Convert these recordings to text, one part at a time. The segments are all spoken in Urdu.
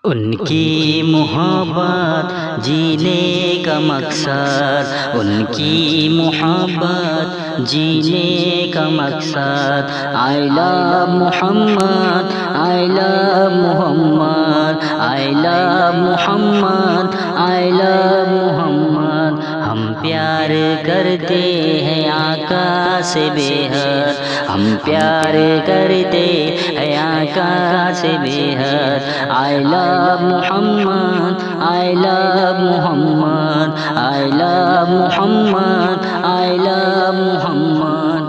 ان کی محبت جینے کا مقصد، ان کی محبت جینے کا مقصد، I love محمد، I love محمد، I love محمد، I love محمد۔ ہم پیار کرتے ہیں آقا سے بے حد، ہم پیار کرتے ہیں آقا سے بے حد۔ I love محمد، I love محمد، I love محمد، I love محمد۔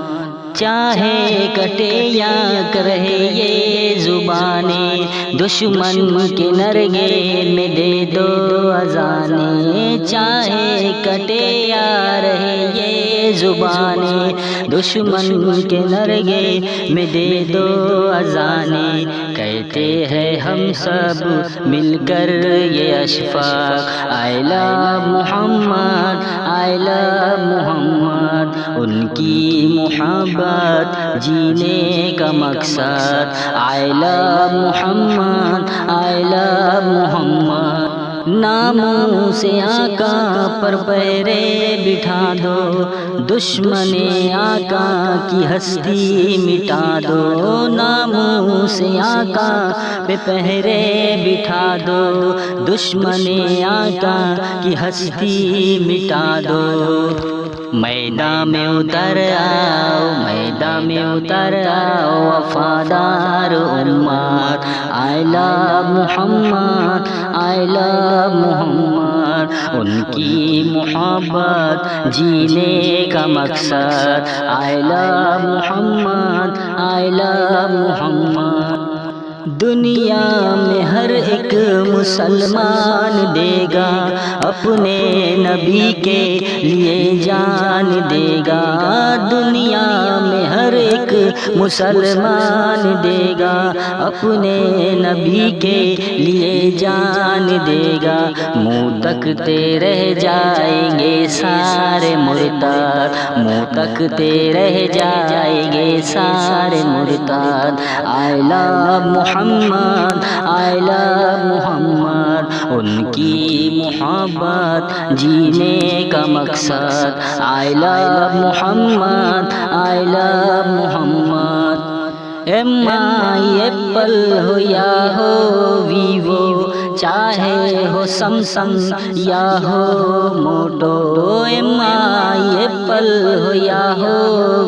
چاہے کٹے یا کرے یہ زبانیں، دشمن کے نرگے میں دے دو اذانیں۔ چاہے کٹے یا رہے یہ زبانیں، دشمن کے نرگے میں دے دو اذانیں۔ کہتے ہیں ہم سب مل کر یہ اشفاق، I love محمد، I love محمد۔ ان کی محبت جینے کا مقصد، I love محمد، I love محمد۔ ناموں سے آقا پر پیرے بٹھا دو، دشمن آقا کی ہستی مٹا دو۔ ناموں سے آقا پہ پہرے بٹھا دو، دشمن آقا کی ہستی مٹا دو۔ میدان میں اتر آؤ، میدان میں اتر آؤ وفادار امت، I love محمد، I love محمد۔ ان کی محبت جینے کا مقصد، I love محمد، I love محمد۔ دنیا میں ہر ایک مسلمان دے گا اپنے نبی کے لیے جان دے گا۔ دنیا میں ہر ایک مسلمان دے گا اپنے نبی کے لیے جان دے گا۔ منہ تکتے رہ جائیں گے سارے مرتد، منہ تکتے رہ جائیں گے سارے مرتد۔ I love محمد، I love محمد۔ ان کی محبت جینے کا مقصد، I love محمد، I love محمد۔ MI ایپل ہو یا ہو ویوو، چاہے ہو سمسنگ یا ہو موٹو۔ MI ایپل ہو یا ہو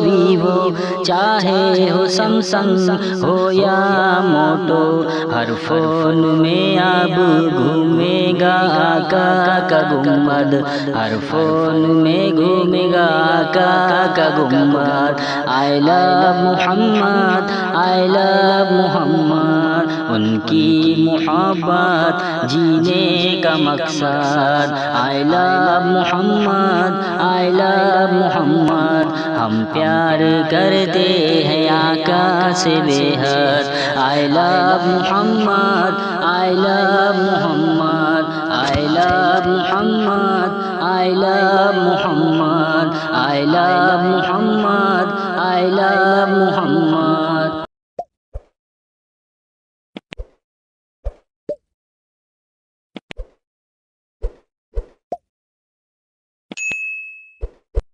ویوو، چاہے ہو سمسنگ ہو یا موٹو۔ ہر فون میں اب گھومے گا آقا کا گنبد، ہر فون میں گھومے گا آقا کا گنبد۔ I love محمد، I love محمد۔ ان کی محبت جینے کا مقصد، I love محمد، I love محمد۔ ہم پیار کرتے ہیں آقا سے بے حد، I love محمد، I love محمد، I love محمد، I love محمد، I love محمد۔